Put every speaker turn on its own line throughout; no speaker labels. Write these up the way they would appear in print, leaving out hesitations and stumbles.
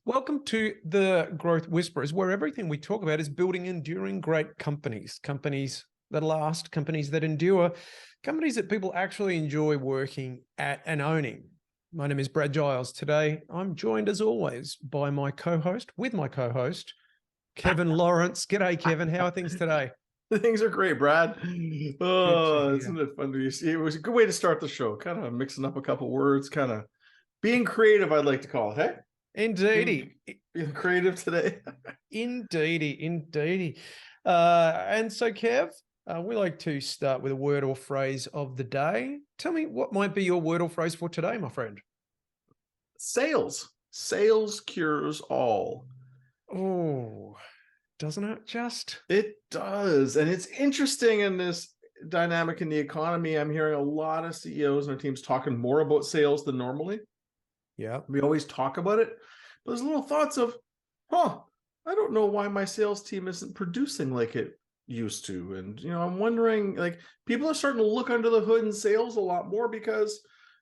Welcome to the Growth Whisperers, where everything we talk about is building enduring great companies, companies that last, companies that endure, companies that people actually enjoy working at and owning. My name is Brad Giles. Today, I'm joined as always by my co-host, Kevin Lawrence. G'day, Kevin. How are things today?
Things are great, Brad. Oh, isn't it fun to see? It was a good way to start the show. Kind of mixing up a couple words, kind of being creative, I'd like to call it. Hey?
Indeedy.
Being creative today.
Indeedy. And so, Kev, we like to start with a word or phrase of the day. Tell me what might be your word or phrase for today, my friend.
Sales. Sales cures all.
Oh, doesn't it just?
It does. And it's interesting in this dynamic in the economy. I'm hearing a lot of CEOs and their teams talking more about sales than normally.
Yeah.
We always talk about it, but there's little thoughts of, I don't know why my sales team isn't producing like it used to. And, I'm wondering, like, people are starting to look under the hood in sales a lot more because,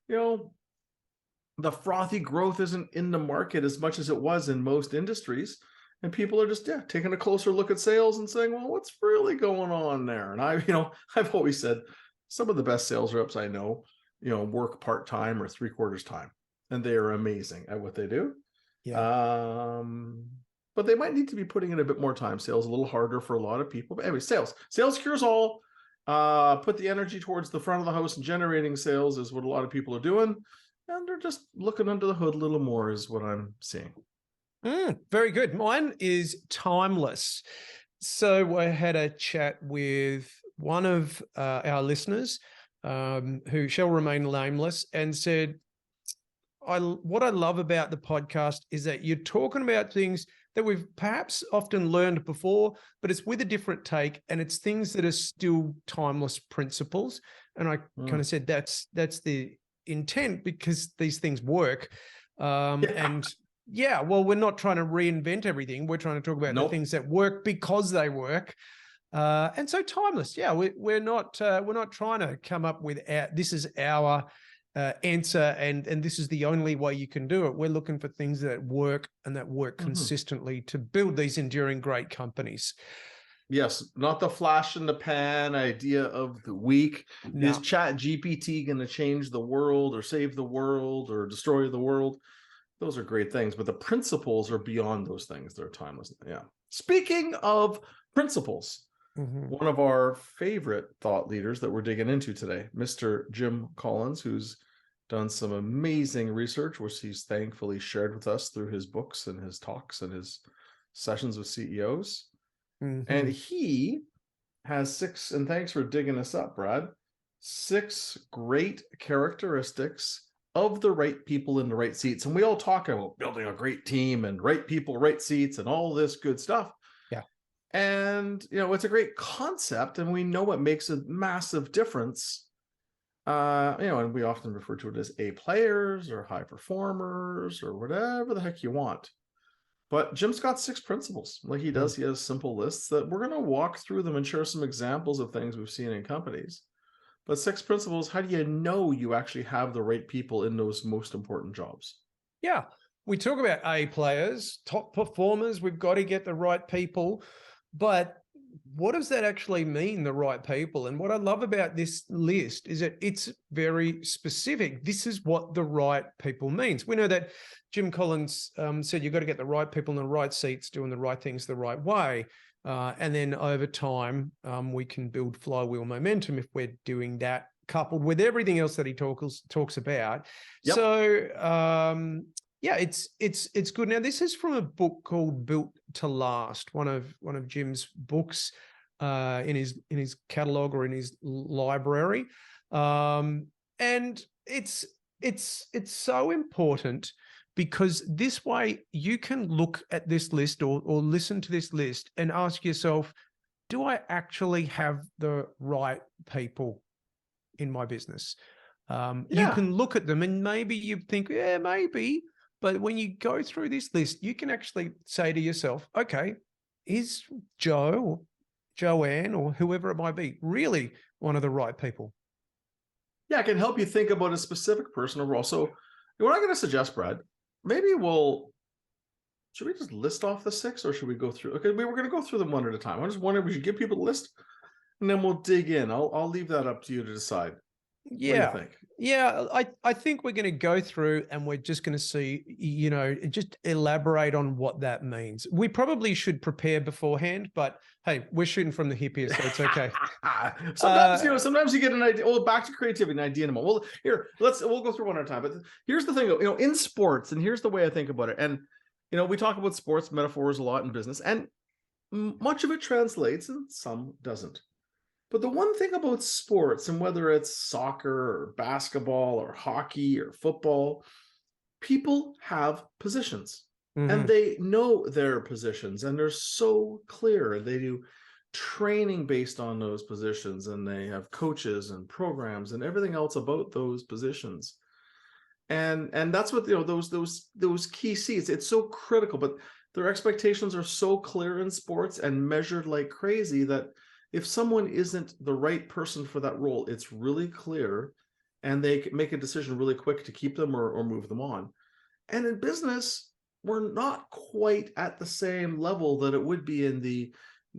the frothy growth isn't in the market as much as it was in most industries. And people are just, taking a closer look at sales and saying, well, what's really going on there? And I've always said some of the best sales reps I know, work part-time or 3/4 time. And they are amazing at what they do. Yeah. But they might need to be putting in a bit more time. Sales a little harder for a lot of people. But anyway, sales cures all. Put the energy towards the front of the house and generating sales is what a lot of people are doing. And they're just looking under the hood a little more is what I'm seeing.
Very good. Mine is timeless. So I had a chat with one of our listeners who shall remain nameless and said, what I love about the podcast is that you're talking about things that we've perhaps often learned before, but it's with a different take, and it's things that are still timeless principles. And I kind of said that's the intent, because these things work. And well, we're not trying to reinvent everything. We're trying to talk about the things that work because they work. And so timeless. Yeah, we're not trying to come up with this is our answer and this is the only way you can do it. We're looking for things that work and that work consistently to build these enduring great companies.
Yes, not the flash in the pan idea of the week. No. Is Chat GPT going to change the world or save the world or destroy the world? Those are great things, but the principles are beyond those things. They're timeless. Yeah. Speaking of principles, one of our favorite thought leaders that we're digging into today, Mr. Jim Collins, who's done some amazing research, which he's thankfully shared with us through his books and his talks and his sessions with CEOs. And he has 6, and thanks for digging us up, Brad, 6 great characteristics of the right people in the right seats. And we all talk about building a great team and right people, right seats and all this good stuff. Yeah. And, it's a great concept, and we know it makes a massive difference. And we often refer to it as A players or high performers or whatever the heck you want. But Jim's got 6 principles. Like he does, he has simple lists that we're going to walk through them and share some examples of things we've seen in companies. But 6 principles, how do you know you actually have the right people in those most important jobs? Yeah,
we talk about A players, top performers. We've got to get the right people. But what does that actually mean, the right people? And what I love about this list is that it's very specific. This is what the right people means. We know that Jim Collins said you've got to get the right people in the right seats, doing the right things the right way. And then over time, we can build flywheel momentum if we're doing that, coupled with everything else that he talks about. Yep. So, it's good. Now, this is from a book called Built to Last, one of Jim's books in his catalog or in his library, and it's so important. Because this way you can look at this list or listen to this list and ask yourself, do I actually have the right people in my business? You can look at them and maybe you think, maybe. But when you go through this list, you can actually say to yourself, okay, is Joe or Joanne or whoever it might be really one of the right people?
Yeah, it can help you think about a specific person or role. So what I'm going to suggest, Brad, maybe we'll Should we just list off the 6, or should we go through? Okay, we were going to go through them one at a time. I just wondered, we should give people the list, and then we'll dig in. I'll leave that up to you to decide.
Yeah.
What do you think?
Yeah, I think we're going to go through and we're just going to see, just elaborate on what that means. We probably should prepare beforehand, but hey, we're shooting from the hip here, so it's okay.
Sometimes you get an idea. Well, back to creativity, an idea in a moment. Well, we'll go through one at a time. But here's the thing, in sports, and here's the way I think about it. And, we talk about sports metaphors a lot in business, and much of it translates and some doesn't. But the one thing about sports, and whether it's soccer or basketball or hockey or football, people have positions, and they know their positions, and they're so clear. They do training based on those positions, and they have coaches and programs and everything else about those positions. And that's what, those key seats, it's so critical, but their expectations are so clear in sports and measured like crazy that if someone isn't the right person for that role, it's really clear, and they make a decision really quick to keep them or move them on. And in business, we're not quite at the same level that it would be in the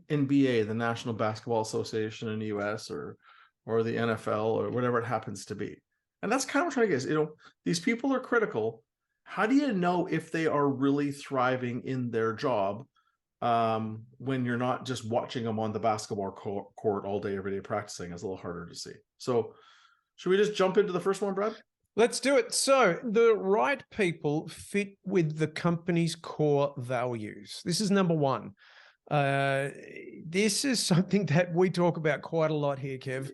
NBA, the National Basketball Association in the US, or the NFL, or whatever it happens to be. And that's kind of what I'm trying to get. These people are critical. How do you know if they are really thriving in their job when you're not just watching them on the basketball court all day, every day practicing? Is a little harder to see. So should we just jump into the first one, Brad?
Let's do it. So the right people fit with the company's core values. This is number one. This is something that we talk about quite a lot here, Kev.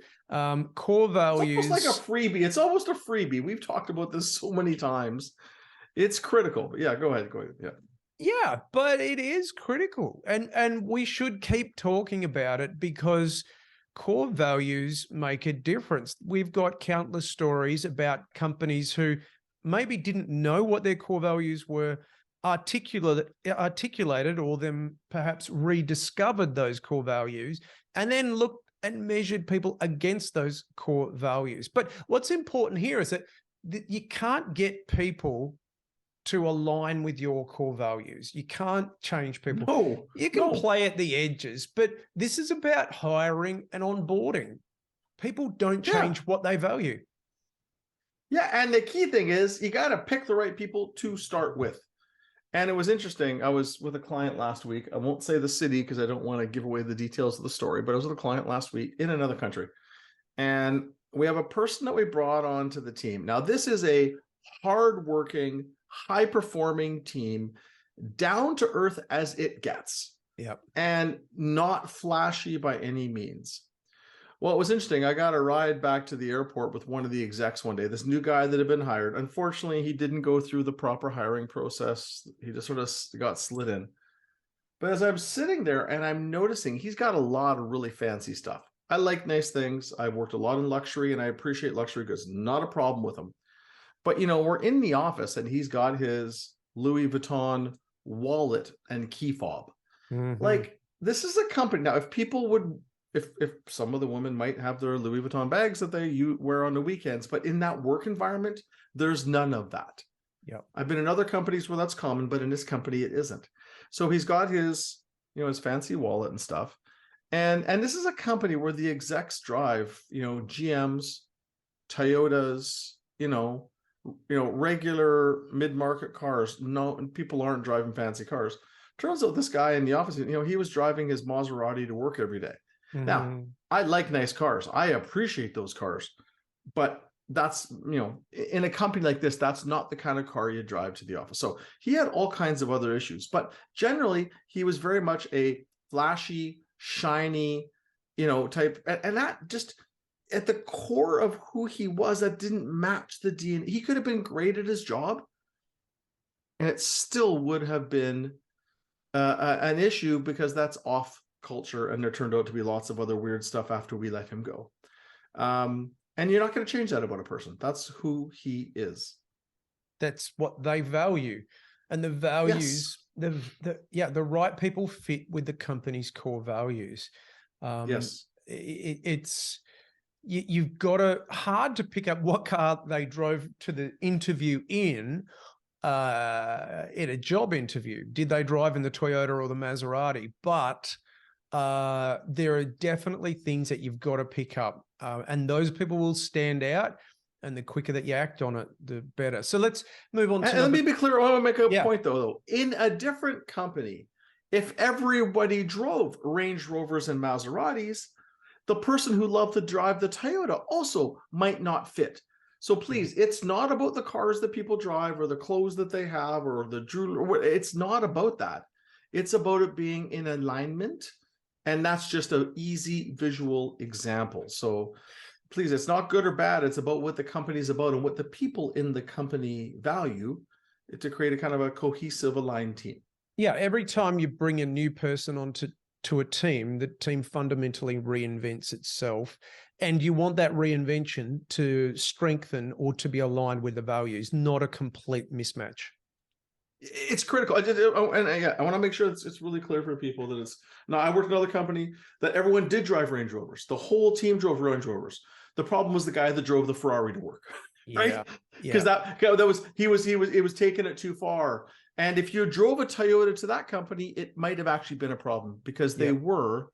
Core values.
It's almost like a freebie. It's almost a freebie. We've talked about this so many times. It's critical. But yeah, go ahead. Yeah.
Yeah, but it is critical, and we should keep talking about it because core values make a difference. We've got countless stories about companies who maybe didn't know what their core values were, articulated, or them perhaps rediscovered those core values, and then looked and measured people against those core values. But what's important here is that you can't get people to align with your core values. You can't change people.
No,
you can play at the edges, but this is about hiring and onboarding. People don't change what they value.
Yeah, and the key thing is you got to pick the right people to start with. And it was interesting. I was with a client last week. I won't say the city because I don't want to give away the details of the story, but I was with a client last week in another country. And we have a person that we brought onto the team. Now, this is a hardworking, high-performing team, down to earth as it gets.
Yep.
And not flashy by any means. Well, it was interesting. I got a ride back to the airport with one of the execs one day, this new guy that had been hired. Unfortunately, he didn't go through the proper hiring process. He just sort of got slid in. But as I'm sitting there and I'm noticing, he's got a lot of really fancy stuff. I like nice things. I've worked a lot in luxury, and I appreciate luxury goods. Not a problem with them. But, we're in the office and he's got his Louis Vuitton wallet and key fob. Like, this is a company. Now, if people would, if some of the women might have their Louis Vuitton bags that they wear on the weekends, but in that work environment, there's none of that.
Yep.
I've been in other companies where that's common, but in this company, it isn't. So he's got his, his fancy wallet and stuff. And this is a company where the execs drive, GMs, Toyotas, regular mid-market cars. No, people aren't driving fancy cars. Turns out this guy in the office, he was driving his Maserati to work every day. Now, I like nice cars. I appreciate those cars. But that's, in a company like this, that's not the kind of car you drive to the office. So he had all kinds of other issues. But generally, he was very much a flashy, shiny, type. And that just, at the core of who he was, that didn't match the DNA. He could have been great at his job, and it still would have been an issue because that's off culture, and there turned out to be lots of other weird stuff after we let him go. And you're not going to change that about a person. That's who he is.
That's what they value. And the values, the right people fit with the company's core values. It's you've got hard to pick up what car they drove to the interview in, in a job interview. Did they drive in the Toyota or the Maserati? But there are definitely things that you've got to pick up, and those people will stand out. And the quicker that you act on it, the better. So let's move on to.
And let me be clear. I want to make a point though. In a different company, if everybody drove Range Rovers and Maseratis, the person who loved to drive the Toyota also might not fit. So please, it's not about the cars that people drive or the clothes that they have or the jewelry. It's not about that. It's about it being in alignment. And that's just an easy visual example. So please, it's not good or bad. It's about what the company's about and what the people in the company value to create a kind of a cohesive, aligned team.
Yeah, every time you bring a new person onto a team, the team fundamentally reinvents itself. And you want that reinvention to strengthen or to be aligned with the values, not a complete mismatch.
It's critical. I want to make sure it's really clear for people that it's now. I worked at another company that everyone did drive Range Rovers. The whole team drove Range Rovers. The problem was the guy that drove the Ferrari to work, right? Because it was taking it too far. And if you drove a Toyota to that company, it might have actually been a problem because they were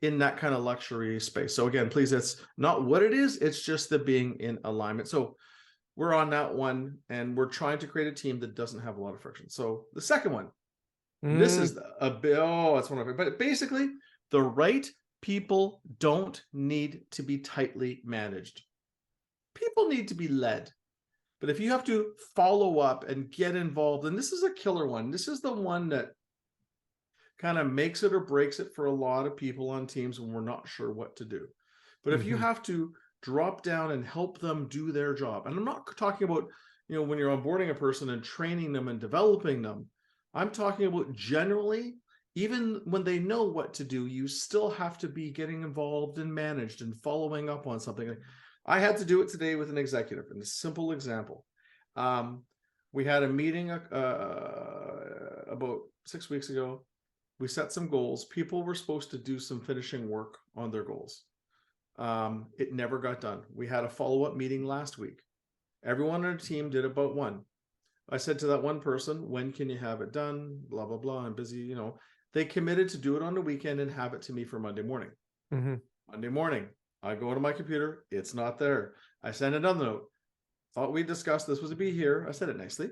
in that kind of luxury space. So again, please, it's not what it is. It's just the being in alignment. So we're on that one, and we're trying to create a team that doesn't have a lot of friction. So the second one, this is a bit, it's one of it. But basically, the right people don't need to be tightly managed. People need to be led. But if you have to follow up and get involved, and this is a killer one. This is the one that kind of makes it or breaks it for a lot of people on teams when we're not sure what to do. But if you have to drop down and help them do their job, and I'm not talking about, when you're onboarding a person and training them and developing them, I'm talking about generally, even when they know what to do, you still have to be getting involved and managed and following up on something. I had to do it today with an executive, and a simple example. We had a meeting about 6 weeks ago. We set some goals. People were supposed to do some finishing work on their goals. It never got done. We had a follow-up meeting last week. Everyone on our team did about one. I said to that one person, when can you have it done? Blah, blah, blah. I'm busy, They committed to do it on the weekend and have it to me for Monday morning. Monday morning, I go to my computer. It's not there. I send another note. Thought we discussed this was to be here. I said it nicely.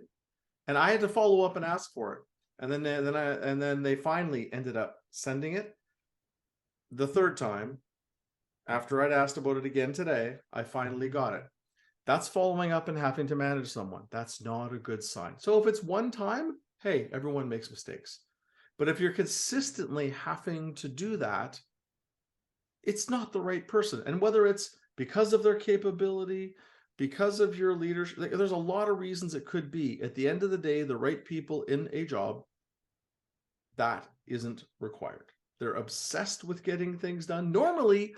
And I had to follow up and ask for it. And then they finally ended up sending it the third time. After I'd asked about it again today, I finally got it. That's following up and having to manage someone. That's not a good sign. So if it's one time, hey, everyone makes mistakes. But if you're consistently having to do that, it's not the right person. And whether it's because of their capability, because of your leadership, there's a lot of reasons it could be. At the end of the day, the right people in a job, that isn't required. They're obsessed with getting things done. Normally,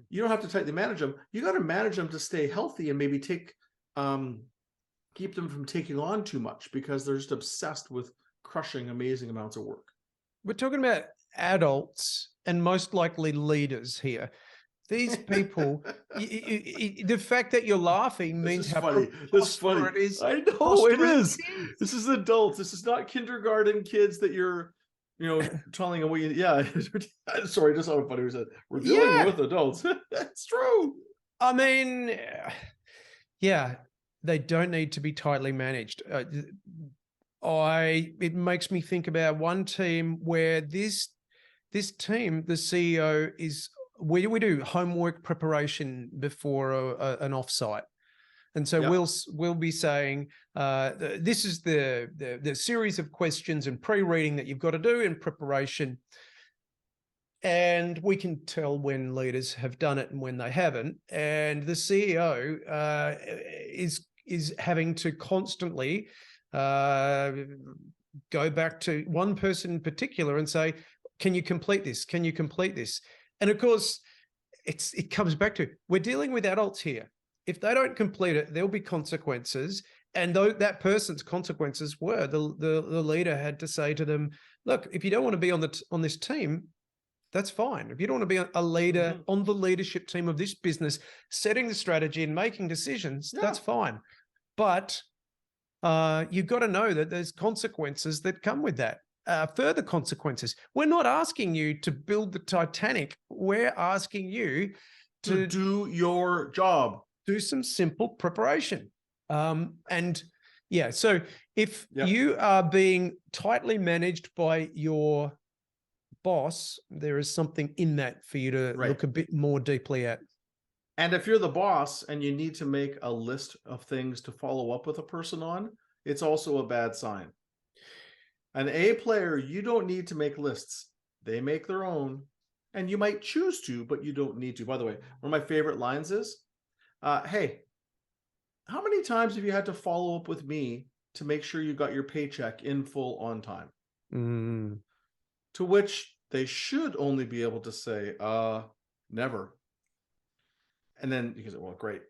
you don't have to tightly manage them. You got to manage them to stay healthy and maybe keep them from taking on too much because they're just obsessed with crushing amazing amounts of work. We're
talking about adults and most likely leaders here. These people, the fact that you're laughing means how
funny. That's funny.
It is.
I know it is. This is adults. This is not kindergarten kids that you're, telling them. Sorry, just how funny we said. We're dealing with adults. That's true.
I mean, they don't need to be tightly managed. It makes me think about one team where this team, the CEO is. We do homework preparation before an offsite. And so we'll be saying, this is the series of questions and pre-reading that you've got to do in preparation. And we can tell when leaders have done it and when they haven't. And the CEO is having to constantly go back to one person in particular and say, can you complete this? Can you complete this? And of course, it comes back to, we're dealing with adults here. If they don't complete it, there'll be consequences. And that person's consequences were the leader had to say to them, look, if you don't want to be on this team, that's fine. If you don't want to be a leader on the leadership team of this business, setting the strategy and making decisions, that's fine. But you've got to know that there's consequences that come with that. Further consequences. We're not asking you to build the Titanic. We're asking you
to do your job.
Do some simple preparation. And yeah, so if you are being tightly managed by your boss, there is something in that for you to look a bit more deeply at.
And if you're the boss and you need to make a list of things to follow up with a person on, it's also a bad sign. An A player, you don't need to make lists. They make their own. And you might choose to, but you don't need to. By the way, one of my favorite lines is, hey, how many times have you had to follow up with me to make sure you got your paycheck in full on time? To which they should only be able to say, never. And then you can say, well, great.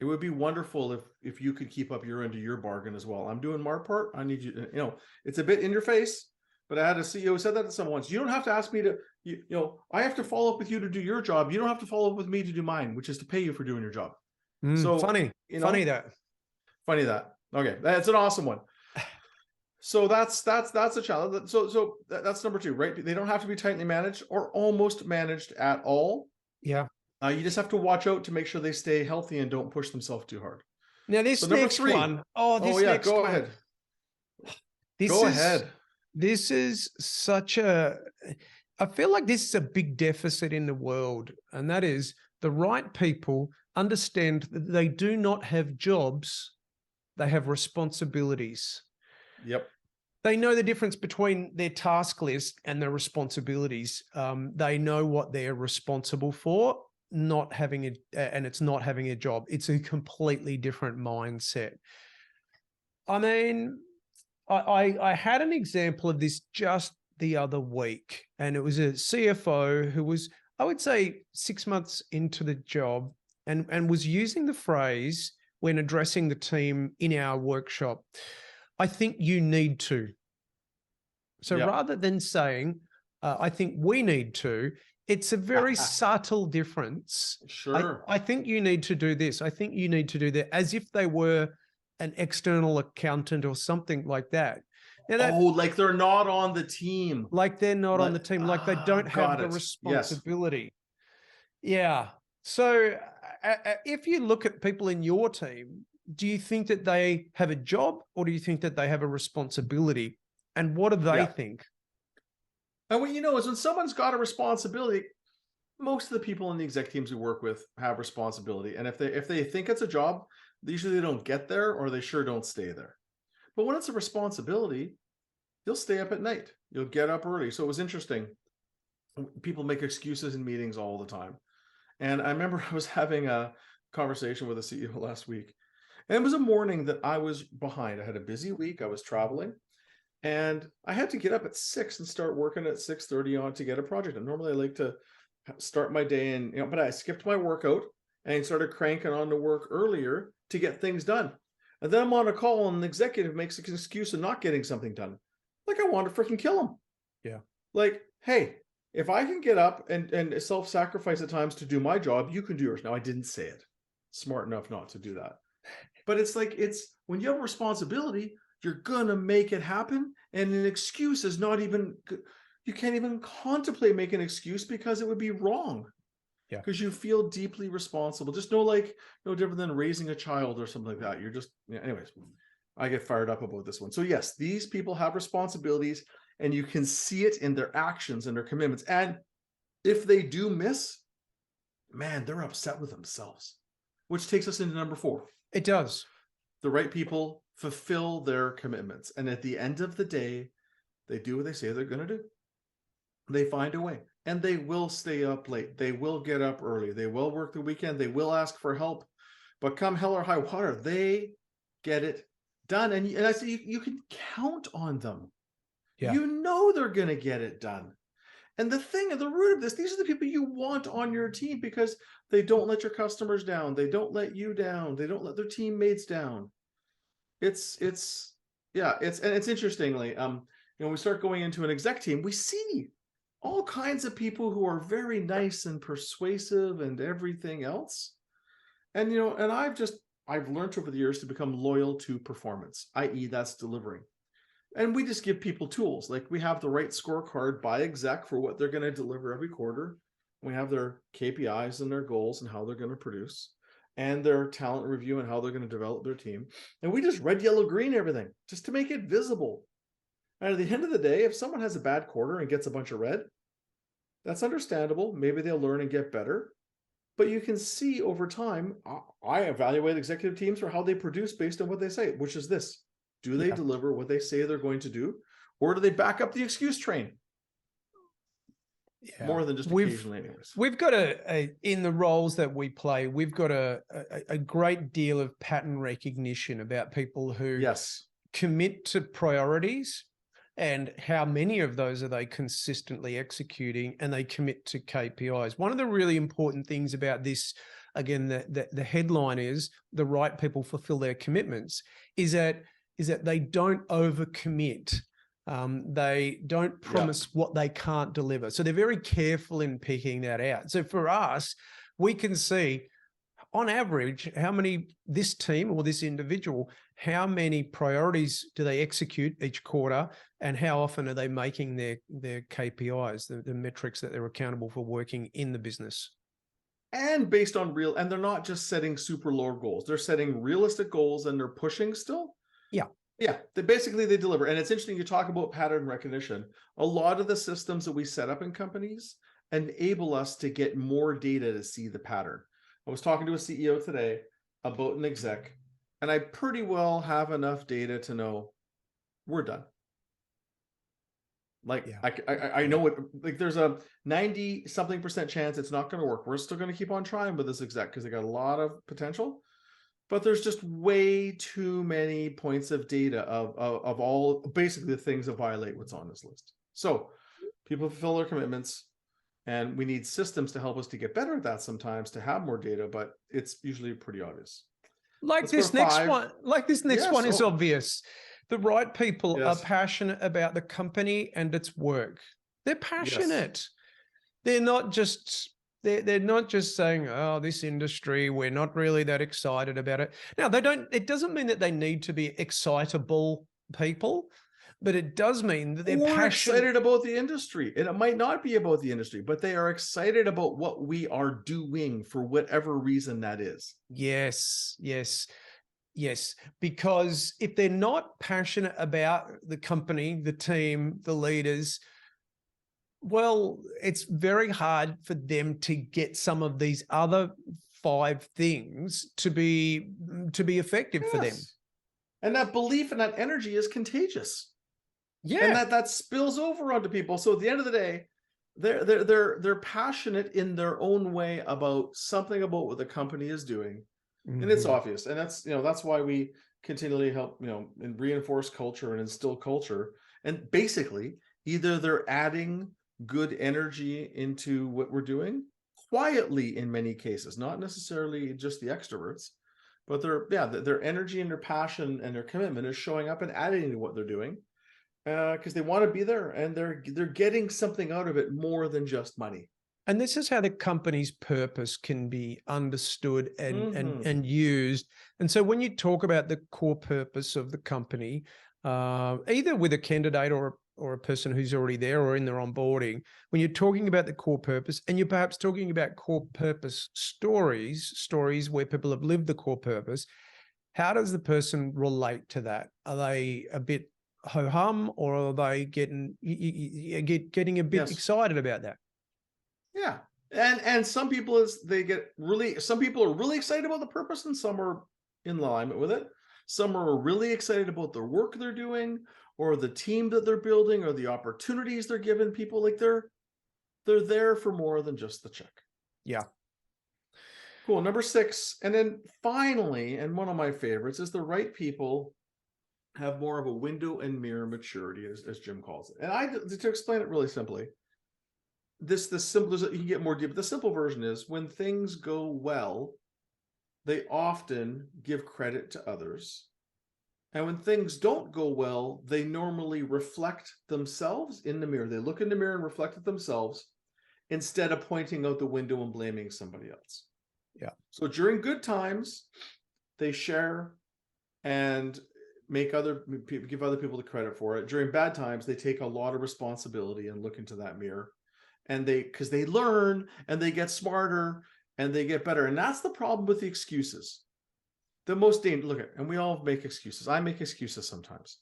It would be wonderful if you could keep up your end of your bargain as well. I'm doing my part. I need you to, it's a bit in your face, but I had a CEO who said that to someone once. You don't have to ask me to, I have to follow up with you to do your job. You don't have to follow up with me to do mine, which is to pay you for doing your job. So
funny that.
Okay. That's an awesome one. So that's a challenge. So that's number 2, right? They don't have to be tightly managed or almost managed at all.
Yeah.
You just have to watch out to make sure they stay healthy and don't push themselves too hard.
Now this next one. Go
ahead.
This is such a, I feel like this is a big deficit in the world. And that is the right people understand that they do not have jobs. They have responsibilities.
Yep.
They know the difference between their task list and their responsibilities. They know what they're responsible for. And it's not having a job. It's a completely different mindset. I mean, I had an example of this just the other week, and it was a CFO who was, I would say, 6 months into the job and was using the phrase when addressing the team in our workshop, I think you need to. So rather than saying, I think we need to, it's a very subtle difference.
Sure.
I think you need to do this. I think you need to do that, as if they were an external accountant or something like that. Now
like they're not on the team.
Like they're not on the team. Like they don't have the responsibility. Yes. Yeah. So if you look at people in your team, do you think that they have a job or do you think that they have a responsibility? And what do they think?
And what is when someone's got a responsibility, most of the people in the exec teams we work with have responsibility. And if they think it's a job, usually they don't get there or they sure don't stay there. But when it's a responsibility, you'll stay up at night. You'll get up early. So it was interesting. People make excuses in meetings all the time. And I remember I was having a conversation with a CEO last week. And it was a morning that I was behind. I had a busy week. I was traveling. And I had to get up at 6 and start working at 6:30 on to get a project. And normally I like to start my day and, but I skipped my workout and started cranking on to work earlier to get things done. And then I'm on a call and the executive makes an excuse of not getting something done. Like I want to freaking kill him.
Yeah.
Like, hey, if I can get up and self-sacrifice at times to do my job, you can do yours. Now, I didn't say it. Smart enough not to do that. But it's like, when you have a responsibility, you're going to make it happen. And an excuse is not even, you can't even contemplate making an excuse because it would be wrong. Yeah. Because you feel deeply responsible. Just no different than raising a child or something like that. You're just, anyways, I get fired up about this one. So yes, these people have responsibilities and you can see it in their actions and their commitments. And if they do miss, man, they're upset with themselves, which takes us into number 4.
It does.
The right people fulfill their commitments. And at the end of the day, they do what they say they're going to do. They find a way and they will stay up late. They will get up early. They will work the weekend. They will ask for help, but come hell or high water, they get it done. And I say, you can count on them. Yeah. They're going to get it done. And the thing at the root of this, these are the people you want on your team because they don't let your customers down. They don't let you down. They don't let their teammates down. It's interestingly, we start going into an exec team, we see all kinds of people who are very nice and persuasive and everything else. And, and I've just I've learned over the years to become loyal to performance, i.e. that's delivering. And we just give people tools. Like we have the right scorecard by exec for what they're going to deliver every quarter. We have their KPIs and their goals and how they're going to produce, and their talent review and how they're going to develop their team. And we just red, yellow, green everything just to make it visible. And at the end of the day, if someone has a bad quarter and gets a bunch of red, that's understandable. Maybe they'll learn and get better. But you can see over time, I evaluate executive teams for how they produce based on what they say, which is this. Do they deliver what they say they're going to do? Or do they back up the excuse train? Yeah. More than just occasionally anyways.
We've got in the roles that we play, we've got a great deal of pattern recognition about people who commit to priorities and how many of those are they consistently executing, and they commit to KPIs. One of the really important things about this, again, the headline is the right people fulfill their commitments, is that they don't overcommit. They don't promise what they can't deliver. So they're very careful in picking that out. So for us, we can see on average, how many this team or this individual, how many priorities do they execute each quarter, and how often are they making their KPIs, the metrics that they're accountable for working in the business.
And based on and they're not just setting super low goals. They're setting realistic goals and they're pushing still.
Yeah.
Yeah, they deliver. And it's interesting, you talk about pattern recognition. A lot of the systems that we set up in companies enable us to get more data to see the pattern. I was talking to a CEO today about an exec, and I pretty well have enough data to know we're done. Like, I know it, like there's a 90-something% chance it's not going to work. We're still going to keep on trying with this exec because they got a lot of potential. But there's just way too many points of data of all basically the things that violate what's on this list. So people fulfill their commitments, and we need systems to help us to get better at that sometimes, to have more data, but it's usually pretty obvious.
Like this next one is obvious. The right people are passionate about the company and its work. They're passionate. They're not just saying, oh, this industry, we're not really that excited about it. Now, it doesn't mean that they need to be excitable people, but it does mean that they're
excited about the industry. And it might not be about the industry, but they are excited about what we are doing for whatever reason that is.
Yes. Because if they're not passionate about the company, the team, the leaders, well, it's very hard for them to get some of these other 5 things to be effective for them.
And that belief and that energy is contagious.
Yeah.
And that spills over onto people. So at the end of the day, they're passionate in their own way about something about what the company is doing. Mm-hmm. And it's obvious. And that's why we continually help, and reinforce culture and instill culture. And basically, either they're adding good energy into what we're doing quietly in many cases, not necessarily just the extroverts, but their energy and their passion and their commitment is showing up and adding to what they're doing, because they want to be there, and they're getting something out of it more than just money.
And this is how the company's purpose can be understood and used. And so when you talk about the core purpose of the company, either with a candidate or a person who's already there or in their onboarding, when you're talking about the core purpose, and you're perhaps talking about core purpose stories where people have lived the core purpose, how does the person relate to that? Are they a bit ho-hum, or are they getting a bit excited about that?
Yeah. And some people some people are really excited about the purpose, and some are in alignment with it. Some are really excited about the work they're doing, or the team that they're building, or the opportunities they're giving people. Like they're there for more than just the check. Yeah. Cool. Number 6. And then finally, and one of my favorites, is the right people have more of a window and mirror maturity, as Jim calls it. And to explain it really simply, the simple, you can get more deep, but the simple version is, when things go well, they often give credit to others. And when things don't go well, they normally reflect themselves in the mirror. They look in the mirror and reflect at themselves instead of pointing out the window and blaming somebody else. Yeah. So during good times, they share and give other people the credit for it. During bad times, they take a lot of responsibility and look into that mirror, and because they learn and they get smarter and they get better. And that's the problem with the excuses. The most dangerous, and we all make excuses. I make excuses sometimes,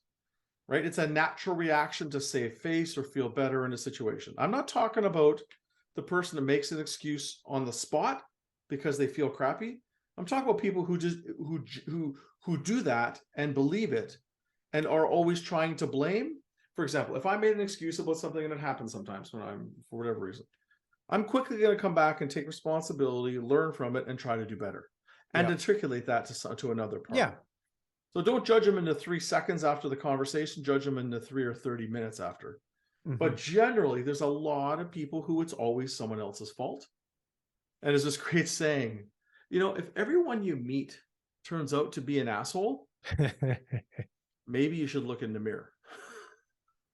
right? It's a natural reaction to save face or feel better in a situation. I'm not talking about the person that makes an excuse on the spot because they feel crappy. I'm talking about people who do that and believe it and are always trying to blame. For example, if I made an excuse about something, and it happens sometimes when I'm, for whatever reason, I'm quickly going to come back and take responsibility, learn from it, and try to do better, and articulate that to another partner.
Yeah.
So don't judge them into 3 seconds after the conversation, judge them into 3 or 30 minutes after. Mm-hmm. But generally, there's a lot of people who it's always someone else's fault. And there's this great saying, if everyone you meet turns out to be an asshole, maybe you should look in the mirrir.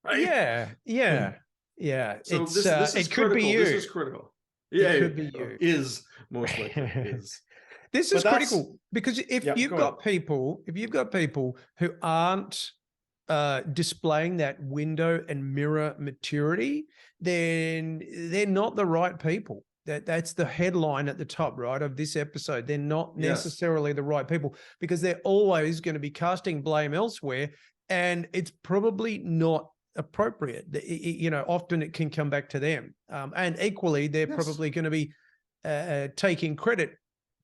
Right? Yeah.
So this is
it
critical.
Could be you.
This is critical. Yeah,
it could be you.
Is most likely is.
This is critical because if you've got people who aren't displaying that window and mirror maturity, then they're not the right people. That's the headline at the top, right, of this episode. They're not necessarily the right people because they're always going to be casting blame elsewhere, and it's probably not appropriate. Often it can come back to them, and equally they're probably going to be taking credit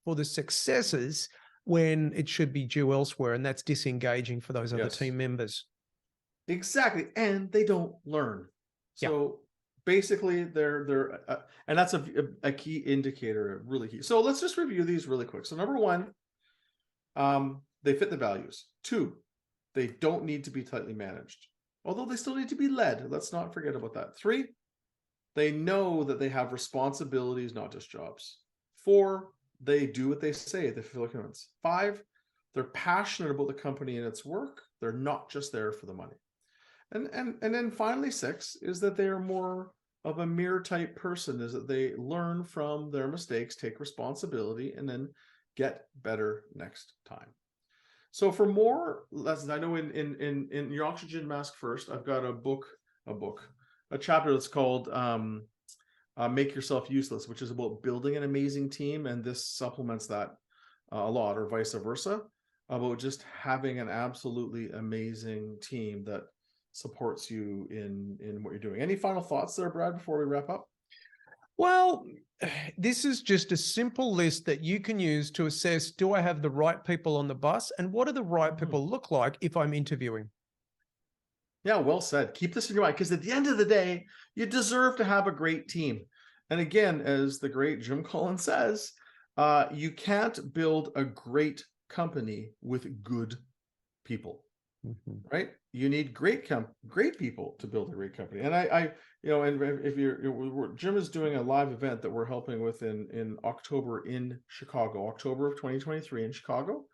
for the successes when it should be due elsewhere, and that's disengaging for those other team members.
Exactly, and they don't learn. So basically, they're and that's a key indicator, really key. So let's just review these really quick. So number 1, they fit the values. 2, they don't need to be tightly managed, although they still need to be led. Let's not forget about that. 3, they know that they have responsibilities, not just jobs. 4, they do what they say. They fulfill commitments. 5, they're passionate about the company and its work. They're not just there for the money. And then finally 6 is that they are more of a mirror type person, is that they learn from their mistakes, take responsibility, and then get better next time. So for more lessons, I know in Your Oxygen Mask First, I've got a chapter that's called Make Yourself Useless, which is about building an amazing team. And this supplements that a lot, or vice versa, about just having an absolutely amazing team that supports you in what you're doing. Any final thoughts there, Brad, before we wrap up?
Well, this is just a simple list that you can use to assess, do I have the right people on the bus? And what do the right people look like if I'm interviewing?
Yeah, well said. Keep this in your mind, because at the end of the day, you deserve to have a great team. And again, as the great Jim Collins says, you can't build a great company with good people. Right? You need great people to build a great company. And and if Jim is doing a live event that we're helping with in October in Chicago, October of 2023 in Chicago.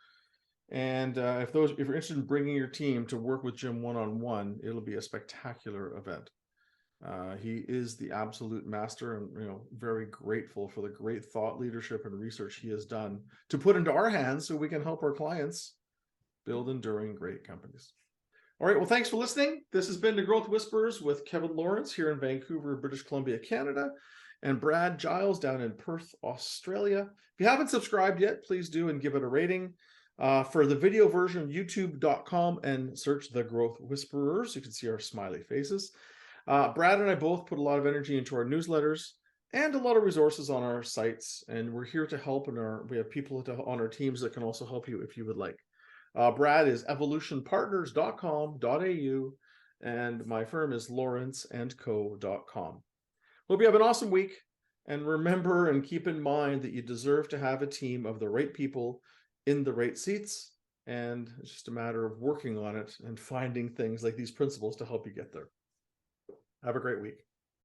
And if you're interested in bringing your team to work with Jim one-on-one, it'll be a spectacular event. He is the absolute master, and very grateful for the great thought leadership and research he has done to put into our hands so we can help our clients build enduring great companies. All right, well, thanks for listening. This has been the Growth Whisperers with Kevin Lawrence here in Vancouver, British Columbia, Canada, and Brad Giles down in Perth, Australia. If you haven't subscribed yet, please do and give it a rating. For the video version, youtube.com and search the Growth Whisperers. You can see our smiley faces. Brad and I both put a lot of energy into our newsletters and a lot of resources on our sites, and we're here to help. We have people on our teams that can also help you if you would like. Brad is evolutionpartners.com.au, and my firm is lawrenceandco.com. Hope you have an awesome week, and remember and keep in mind that you deserve to have a team of the right people in the right seats, and it's just a matter of working on it and finding things like these principles to help you get there. Have a great week.